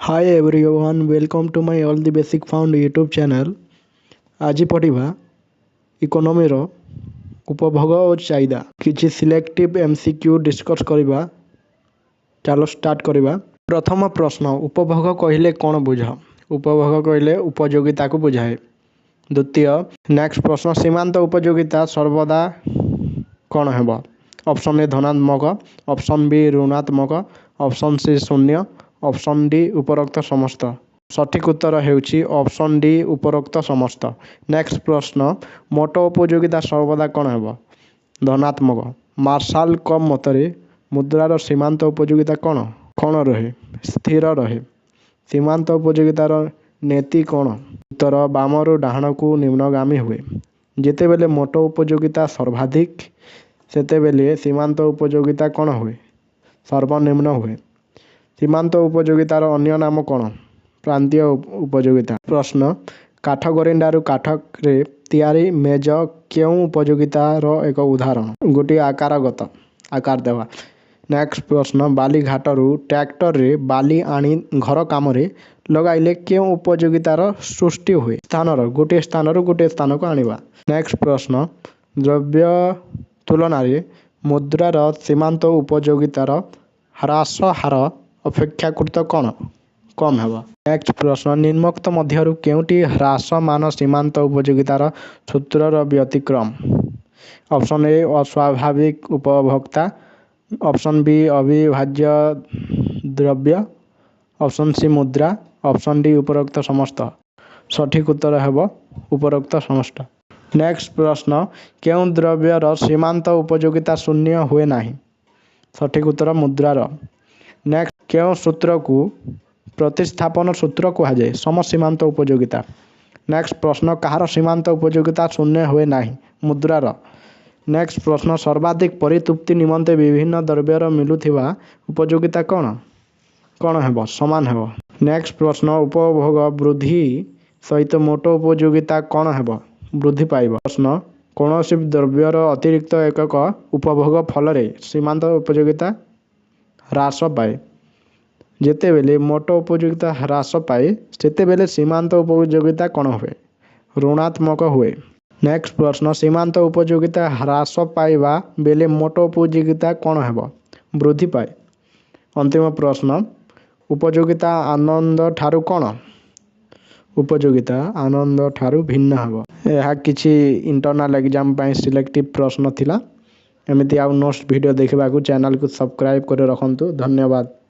Hi everyone, welcome to my All the Basic Found YouTube channel. ଆଜି ପଢ଼ିବା ଇକୋନୋମିର ଉପଭୋଗ ଓ ଚାହିଦା। କିଛି ସିଲେକ୍ଟିଭ MCQ ଡିସ୍କସ୍ କରିବା। ଚାଲ ଷ୍ଟାର୍ଟ କରିବା। ପ୍ରଥମ ପ୍ରଶ୍ନ, ଉପଭୋଗ କହିଲେ କ'ଣ ବୁଝ? ଉପଭୋଗ କହିଲେ ଉପଯୋଗିତାକୁ ବୁଝାଏ। ଦ୍ୱିତୀୟ, ନେକ୍ସଟ ପ୍ରଶ୍ନ, ସୀମାନ୍ତ ଉପଯୋଗିତା ସର୍ବଦା କ'ଣ ହେବ? ଅପସନ୍ ଏ ଧନାତ୍ମକ, ଅପସନ୍ ବି ଋଣାତ୍ମକ, ଅପସନ୍ ସି ଶୂନ୍ୟ, ଅପସନ୍ ଡି ଉପରୋକ୍ତ ସମସ୍ତ। ସଠିକ୍ ଉତ୍ତର ହେଉଛି ଅପସନ୍ ଡି ଉପରୋକ୍ତ ସମସ୍ତ। ନେକ୍ସଟ ପ୍ରଶ୍ନ, ମୋଟ ଉପଯୋଗିତା ସର୍ବଦା କ'ଣ ହେବ? ଧନାତ୍ମକ। ମାର୍ଶାଲଙ୍କ ମତରେ ମୁଦ୍ରାର ସୀମାନ୍ତ ଉପଯୋଗିତା କ'ଣ? କ'ଣ ରହେ? ସ୍ଥିର ରହେ। ସୀମାନ୍ତ ଉପଯୋଗିତାର ନୀତି କ'ଣ? ଉତ୍ତର ବାମରୁ ଡାହାଣକୁ ନିମ୍ନଗାମୀ ହୁଏ। ଯେତେବେଳେ ମୋଟ ଉପଯୋଗିତା ସର୍ବାଧିକ ସେତେବେଳେ ସୀମାନ୍ତ ଉପଯୋଗିତା କ'ଣ ହୁଏ? ସର୍ବନିମ୍ନ ହୁଏ। ସୀମାନ୍ତ ଉପଯୋଗିତାର ଅନ୍ୟ ନାମ କ'ଣ? ପ୍ରାନ୍ତୀୟ ଉପଯୋଗିତା। ପ୍ରଶ୍ନ, କାଠଗରିଣ୍ଡାରୁ କାଠରେ ତିଆରି ମେଜ କେଉଁ ଉପଯୋଗିତାର ଏକ ଉଦାହରଣ? ଗୋଟିଏ ଆକାରଗତ ଆକାର ଦେବା। ନେକ୍ସଟ ପ୍ରଶ୍ନ, ବାଲିଘାଟରୁ ଟ୍ରାକ୍ଟରରେ ବାଲି ଆଣି ଘର କାମରେ ଲଗାଇଲେ କେଉଁ ଉପଯୋଗିତାର ସୃଷ୍ଟି ହୁଏ? ସ୍ଥାନର, ଗୋଟିଏ ସ୍ଥାନରୁ ଗୋଟିଏ ସ୍ଥାନକୁ ଆଣିବା। ନେକ୍ସଟ ପ୍ରଶ୍ନ, ଦ୍ରବ୍ୟ ତୁଳନାରେ ମୁଦ୍ରାର ସୀମାନ୍ତ ଉପଯୋଗିତାର ହ୍ରାସ ହାର ଅପେକ୍ଷାକୃତ କ'ଣ? କମ୍ ହେବ। ନେକ୍ସଟ ପ୍ରଶ୍ନ, ନିମ୍ନୋକ୍ତ ମଧ୍ୟରୁ କେଉଁଟି ହ୍ରାସମାନ ସୀମାନ୍ତ ଉପଯୋଗିତାର ସୂତ୍ରର ବ୍ୟତିକ୍ରମ? ଅପସନ୍ ଏ ଅସ୍ୱାଭାବିକ ଉପଭୋକ୍ତା, ଅପସନ୍ ବି ଅବିଭାଜ୍ୟ ଦ୍ରବ୍ୟ, ଅପସନ୍ ସି ମୁଦ୍ରା, ଅପସନ୍ ଡି ଉପରୋକ୍ତ ସମସ୍ତ। ସଠିକ୍ ଉତ୍ତର ହେବ ଉପରୋକ୍ତ ସମସ୍ତ। ନେକ୍ସଟ ପ୍ରଶ୍ନ, କେଉଁ ଦ୍ରବ୍ୟର ସୀମାନ୍ତ ଉପଯୋଗିତା ଶୂନ୍ୟ ହୁଏ ନାହିଁ? ସଠିକ୍ ଉତ୍ତର ମୁଦ୍ରାର। ନେକ୍ସଟ, କେଉଁ ସୂତ୍ରକୁ ପ୍ରତିସ୍ଥାପନ ସୂତ୍ର କୁହାଯାଏ? ସମସୀମାନ୍ତ ଉପଯୋଗିତା। ନେକ୍ସଟ ପ୍ରଶ୍ନ, କାହାର ସୀମାନ୍ତ ଉପଯୋଗିତା ଶୂନ୍ୟ ହୁଏ ନାହିଁ? ମୁଦ୍ରାର। ନେକ୍ସଟ ପ୍ରଶ୍ନ, ସର୍ବାଧିକ ପରିତୃପ୍ତି ନିମନ୍ତେ ବିଭିନ୍ନ ଦ୍ରବ୍ୟର ମିଳୁଥିବା ଉପଯୋଗିତା କ'ଣ? କ'ଣ ହେବ? ସମାନ ହେବ। ନେକ୍ସଟ ପ୍ରଶ୍ନ, ଉପଭୋଗ ବୃଦ୍ଧି ସହିତ ମୋଟ ଉପଯୋଗିତା କ'ଣ ହେବ? ବୃଦ୍ଧି ପାଇବ। ପ୍ରଶ୍ନ, କୌଣସି ଦ୍ରବ୍ୟର ଅତିରିକ୍ତ ଏକକ ଉପଭୋଗ ଫଳରେ ସୀମାନ୍ତ ଉପଯୋଗିତା ହ୍ରାସ ପାଏ। ଯେତେବେଳେ ମୋଟ ଉପଯୋଗିତା ହ୍ରାସ ପାଏ ସେତେବେଳେ ସୀମାନ୍ତ ଉପଯୋଗିତା କ'ଣ ହୁଏ? ଋଣାତ୍ମକ ହୁଏ। ନେକ୍ସଟ ପ୍ରଶ୍ନ, ସୀମାନ୍ତ ଉପଯୋଗିତା ହ୍ରାସ ପାଇବା ବେଳେ ମୋଟ ଉପଯୋଗିତା କ'ଣ ହେବ? ବୃଦ୍ଧି ପାଏ। ଅନ୍ତିମ ପ୍ରଶ୍ନ, ଉପଯୋଗିତା ଆନନ୍ଦ ଠାରୁ କ'ଣ? ଉପଯୋଗିତା ଆନନ୍ଦ ଠାରୁ ଭିନ୍ନ ହେବ। ଏହା କିଛି ଇଣ୍ଟରନାଲ ଏକ୍ଜାମ ପାଇଁ ସିଲେକ୍ଟିଭ ପ୍ରଶ୍ନ ଥିଲା। ଏମିତି ଆଉ ନେକ୍ସଟ ଭିଡ଼ିଓ ଦେଖିବାକୁ ଚ୍ୟାନେଲକୁ ସବସ୍କ୍ରାଇବ କରି ରଖନ୍ତୁ। ଧନ୍ୟବାଦ।